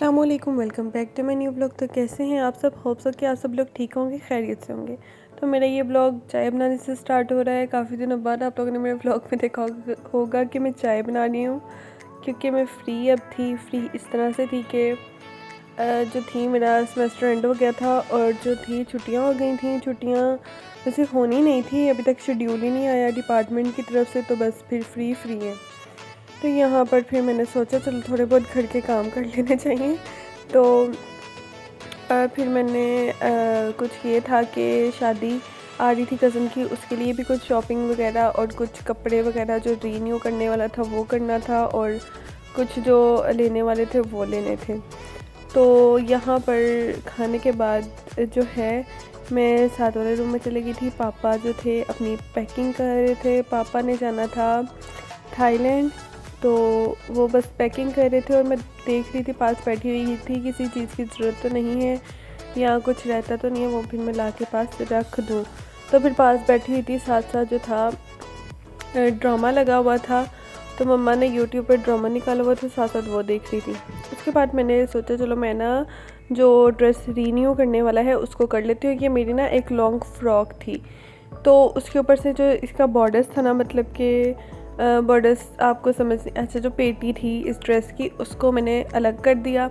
अस्सलाम वालेकुम, welcome back to my new blog. तो कैसे हैं आप सब? होप सो कि आप सब लोग ठीक होंगे, खैरियत से होंगे। तो मेरा ये ब्लॉग चाय बनाने से स्टार्ट हो रहा है। काफ़ी दिनों बाद आप लोगों ने मेरे ब्लॉग में देखा होगा कि मैं चाय बना रही हूँ, क्योंकि मैं फ्री इस तरह से थी कि जो थी मेरा सेमेस्टर एंड हो गया था और जो थी छुट्टियाँ हो गई थी। छुट्टियाँ वैसे होनी नहीं थी, अभी तक शेड्यूल ही नहीं आया डिपार्टमेंट की तरफ से, तो बस फिर फ्री है। तो यहाँ पर फिर मैंने सोचा चलो थोड़े बहुत घर के काम कर लेने चाहिए। तो फिर मैंने कुछ ये था कि शादी आ रही थी कज़न की, उसके लिए भी कुछ शॉपिंग वगैरह और कुछ कपड़े वगैरह जो रीन्यू करने वाला था वो करना था, और कुछ जो लेने वाले थे वो लेने थे। तो यहाँ पर खाने के बाद जो है मैं साथ वाले रूम में चली गई थी। पापा जो थे अपनी पैकिंग कर रहे थे। पापा ने जाना था थाईलैंड, तो वो बस पैकिंग कर रहे थे और मैं देख रही थी, पास बैठी हुई थी, किसी चीज़ की ज़रूरत तो नहीं है या कुछ रहता तो नहीं है, वो फिर मैं ला के पास रख दूँ। तो फिर पास बैठी हुई थी, साथ साथ जो था ड्रामा लगा हुआ था, तो मम्मा ने यूट्यूब पर ड्रामा निकाला हुआ था, साथ साथ वो देख रही थी। उसके बाद मैंने सोचा चलो मैं ना जो ड्रेस रीन्यू करने वाला है उसको कर लेती हूँ। ये मेरी ना एक लॉन्ग फ्रॉक थी, तो उसके ऊपर से जो इसका बॉर्डर्स था ना, मतलब कि बॉर्डर्स आपको समझ, अच्छा जो पेटी थी इस ड्रेस की उसको मैंने अलग कर दिया।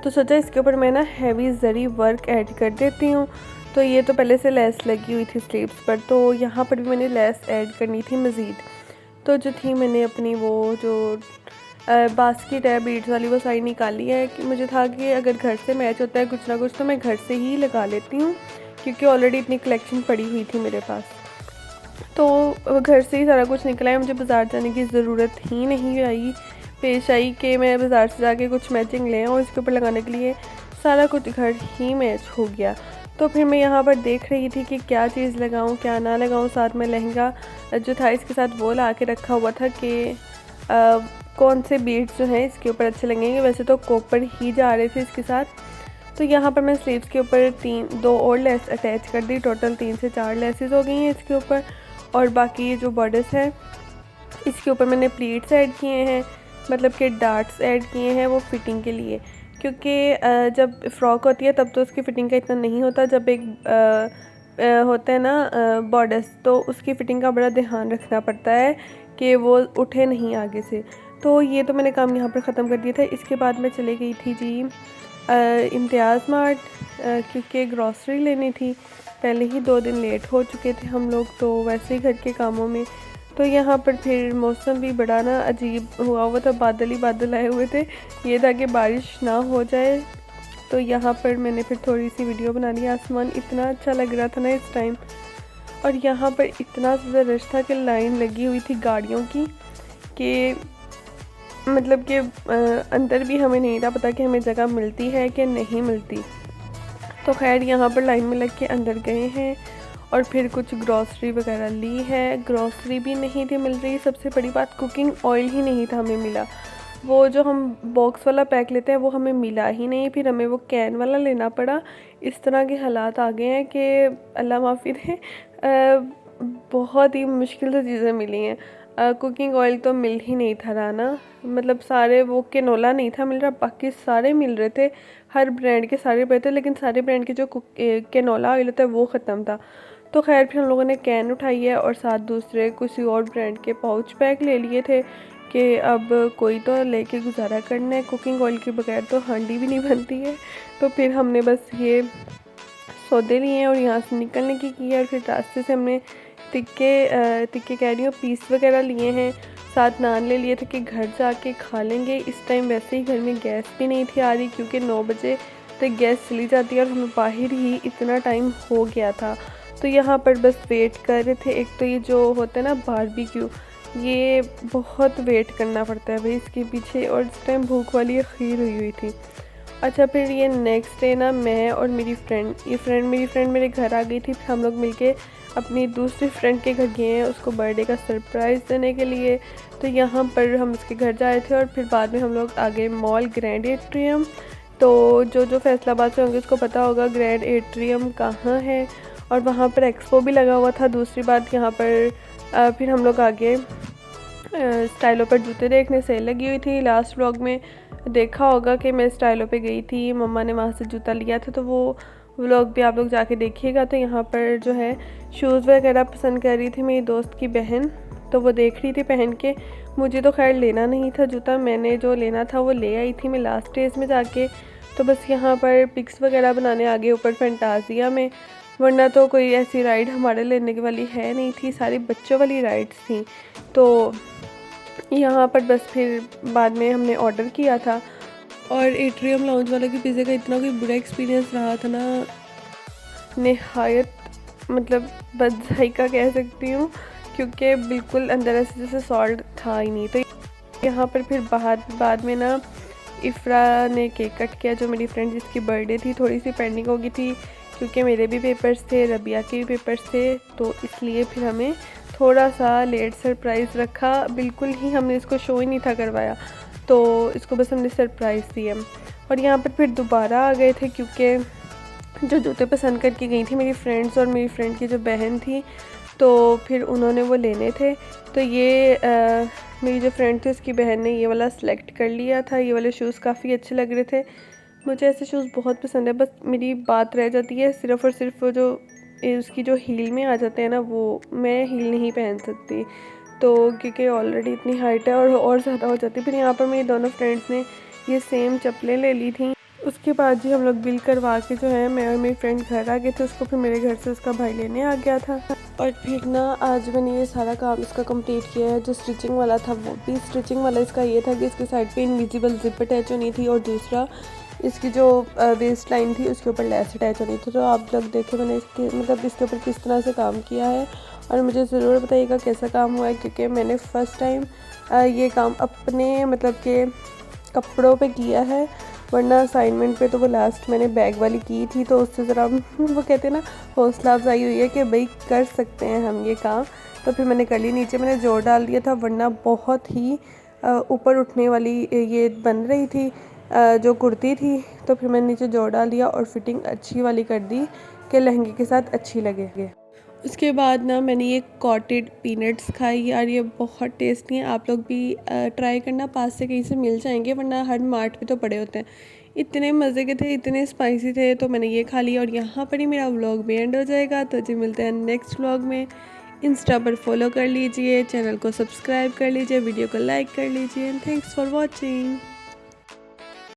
तो सोचा इसके ऊपर मैं ना हैवी जरी वर्क ऐड कर देती हूँ। तो ये तो पहले से लेस लगी हुई थी स्लीव्स पर, तो यहाँ पर भी मैंने लेस ऐड करनी थी मज़ीद। तो जो थी मैंने अपनी वो जो बास्केट है बीड्स वाली वो सारी निकाली है, कि मुझे था कि अगर घर से मैच होता है कुछ ना कुछ तो मैं घर से ही लगा लेती हूँ, क्योंकि ऑलरेडी इतनी कलेक्शन पड़ी हुई थी मेरे पास। तो घर से ही सारा कुछ निकला है, मुझे बाज़ार जाने की ज़रूरत ही नहीं पेश आई कि मैं बाज़ार से जाके कुछ मैचिंग ले आऊँ इसके ऊपर लगाने के लिए। सारा कुछ घर ही मैच हो गया। तो फिर मैं यहाँ पर देख रही थी कि क्या चीज़ लगाऊँ क्या ना लगाऊँ। साथ में लहंगा जो था इसके साथ वो ला के रखा हुआ था कि कौन से बीड्स जो हैं इसके ऊपर अच्छे लगेंगे। वैसे तो कॉपर ही जा रहे थे इसके साथ। तो यहाँ पर मैं स्लीव्स के ऊपर दो और लेस अटैच कर दी, टोटल 3 से 4 लेसेस हो गई हैं इसके ऊपर। और बाकी ये जो बॉर्डर्स है इसके ऊपर मैंने प्लीट्स ऐड किए हैं, मतलब कि डार्ट्स ऐड किए हैं वो फिटिंग के लिए, क्योंकि जब फ़्रॉक होती है तब तो उसकी फ़िटिंग का इतना नहीं होता, जब एक होता है ना बॉर्डर्स, तो उसकी फ़िटिंग का बड़ा ध्यान रखना पड़ता है कि वो उठे नहीं आगे से। तो ये तो मैंने काम यहाँ पर ख़त्म कर दिया था। इसके बाद मैं चली गई थी जी इम्तियाज़ मार्ट, क्योंकि ग्रॉसरी लेनी थी। पहले ही 2 दिन लेट हो चुके थे हम लोग, तो वैसे ही घर के कामों में। तो यहाँ पर फिर मौसम भी बड़ा ना अजीब हुआ था, बादल ही बादल आए हुए थे, ये था कि बारिश ना हो जाए। तो यहाँ पर मैंने फिर थोड़ी सी वीडियो बना ली। आसमान इतना अच्छा लग रहा था ना इस टाइम, और यहाँ पर इतना ज़्यादा रश था कि लाइन लगी हुई थी गाड़ियों की, कि मतलब कि अंदर भी हमें नहीं था पता कि हमें जगह मिलती है कि नहीं मिलती। तो खैर यहाँ पर लाइन में लग के अंदर गए हैं और फिर कुछ ग्रॉसरी वगैरह ली है। ग्रॉसरी भी नहीं थी मिल रही, सबसे बड़ी बात कुकिंग ऑयल ही नहीं था हमें मिला। वो जो हम बॉक्स वाला पैक लेते हैं वो हमें मिला ही नहीं, फिर हमें वो कैन वाला लेना पड़ा। इस तरह के हालात आ गए हैं कि अल्लाह माफ़ी दे, बहुत ही मुश्किल से चीज़ें मिली हैं। कुकिंग ऑयल तो मिल ही नहीं था ना, मतलब सारे वो कैनोला नहीं था मिल रहा, बाकी सारे मिल रहे थे, हर ब्रांड के सारे पे थे, लेकिन सारे ब्रांड के जो कैनोला ऑयल होता है वो ख़त्म था। तो खैर फिर हम लोगों ने कैन उठाई है और साथ दूसरे किसी और ब्रांड के पाउच पैक ले लिए थे कि अब कोई तो लेके गुजारा करना है, कुकिंग ऑयल के बगैर तो हांडी भी नहीं बनती है। तो फिर हमने बस ये सौदे लिए हैं और यहाँ से निकलने की है। और फिर रास्ते से हमने तिक्के कह रही हूँ पीस वगैरह लिए हैं, साथ नान ले लिए थे कि घर जाके खा लेंगे। इस टाइम वैसे ही घर में गैस भी नहीं थी आ रही, क्योंकि 9 बजे तक गैस चली जाती है और हमें बाहर ही इतना टाइम हो गया था। तो यहाँ पर बस वेट कर रहे थे। एक तो ये जो होता है ना बारबेक्यू, ये बहुत वेट करना पड़ता है भाई इसके पीछे, और इस टाइम भूख वाली खीर हुई थी। अच्छा फिर ये नेक्स्ट डे ना मैं और मेरी फ्रेंड मेरे घर आ गई थी। फिर हम लोग मिलके अपनी दूसरी फ्रेंड के घर गए हैं उसको बर्थडे का सरप्राइज़ देने के लिए। तो यहाँ पर हम उसके घर जाए थे और फिर बाद में हम लोग आ गए मॉल ग्रैंड एट्रियम। तो जो फैसलाबाद से होंगे उसको पता होगा ग्रैंड एट्रियम कहाँ है, और वहाँ पर एक्सपो भी लगा हुआ था। दूसरी बात यहाँ पर फिर हम लोग आगे स्टाइलों पर जूते देखने, सेल लगी हुई थी। लास्ट व्लॉग में देखा होगा कि मैं स्टाइलों पे गई थी, मम्मा ने वहाँ से जूता लिया था, तो वो व्लॉग भी आप लोग जाके देखिएगा। तो यहाँ पर जो है शूज़ वगैरह पसंद कर रही थी मेरी दोस्त की बहन, तो वो देख रही थी पहन के। मुझे तो खैर लेना नहीं था जूता, मैंने जो लेना था वो ले आई थी मैं लास्ट स्टेज में जाके। तो बस यहाँ पर पिक्स वगैरह बनाने आ गए ऊपर फैंटासिया में, वरना तो कोई ऐसी राइड हमारे लेने की वाली है नहीं थी, सारी बच्चों वाली राइड्स थी। तो यहाँ पर बस फिर बाद में हमने ऑर्डर किया था। और एट्रियम लाउंज वालों की पिज़्ज़े का इतना कोई बुरा एक्सपीरियंस रहा था ना, निहायत मतलब बदजायका कह सकती हूँ, क्योंकि बिल्कुल अंदर ऐसे जैसे सॉल्ट था ही नहीं। तो यहाँ पर फिर बाद में ना इफ़रा ने केक कट किया, जो मेरी फ्रेंड जिसकी बर्थडे थी, थोड़ी सी पेंडिंग हो गई थी क्योंकि मेरे भी पेपर्स थे, रबिया के भी पेपर्स थे, तो इसलिए फिर हमें थोड़ा सा लेट सरप्राइज़ रखा। बिल्कुल ही हमने इसको शो ही नहीं था करवाया, तो इसको बस हमने सरप्राइज़ दिया। और यहाँ पर फिर दोबारा आ गए थे क्योंकि जो जूते पसंद करके गई थी मेरी फ्रेंड्स और मेरी फ्रेंड की जो बहन थी, तो फिर उन्होंने वो लेने थे। तो ये मेरी जो फ्रेंड थी उसकी बहन ने ये वाला सेलेक्ट कर लिया था। ये वाले शूज़ काफ़ी अच्छे लग रहे थे, मुझे ऐसे शूज़ बहुत पसंद है। बस मेरी बात रह जाती है सिर्फ़ और सिर्फ वो जो उसकी जो हील में आ जाते हैं ना, वो मैं हील नहीं पहन सकती, तो क्योंकि ऑलरेडी इतनी हाइट है और ज़्यादा हो जाती है। फिर यहाँ पर मेरी दोनों फ्रेंड्स ने ये सेम चप्पलें ले ली थी। उसके बाद जी हम लोग बिल करवा के जो है मैं और मेरी फ्रेंड घर आ गए थे, उसको फिर मेरे घर से उसका भाई लेने आ गया था। और फिर ना आज मैंने ये सारा काम इसका कंप्लीट किया है। जो स्टिचिंग वाला था वो भी स्टिचिंग वाला इसका ये था कि इसके साइड पे इनविजिबल जिप अटैच होनी थी, और दूसरा इसकी जो वेस्ट लाइन थी उसके ऊपर लेस अटैच होनी थी। तो आप लोग देखें मैंने इसके मतलब इसके ऊपर किस तरह से काम किया है, और मुझे ज़रूर बताइएगा कैसा काम हुआ है, क्योंकि मैंने फ़र्स्ट टाइम ये काम अपने मतलब के कपड़ों पे किया है, वरना असाइनमेंट पे तो वो लास्ट मैंने बैग वाली की थी, तो उससे ज़रा वो कहते हैं ना हौसला अफजाई हुई है कि भाई कर सकते हैं हम ये काम। तो फिर मैंने कर ली, नीचे मैंने जोड़ डाल दिया था, वरना बहुत ही ऊपर उठने वाली ये बन रही थी जो कुर्ती थी। तो फिर मैंने नीचे जोड़ डाल दिया और फिटिंग अच्छी वाली कर दी कि लहंगे के साथ अच्छी लगे। उसके बाद ना मैंने ये कॉटेड पीनट्स खाई यार, ये बहुत टेस्टी हैं। आप लोग भी ट्राई करना, पास से कहीं से मिल जाएंगे, वरना हर मार्ट पे तो पड़े होते हैं। इतने मज़े के थे, इतने स्पाइसी थे, तो मैंने ये खा लिया। और यहाँ पर ही मेरा व्लॉग भी एंड हो जाएगा। तो जी मिलते हैं नेक्स्ट व्लॉग में। इंस्टा पर फॉलो कर लीजिए, चैनल को सब्सक्राइब कर लीजिए, वीडियो को लाइक कर लीजिए। Thanks for watching.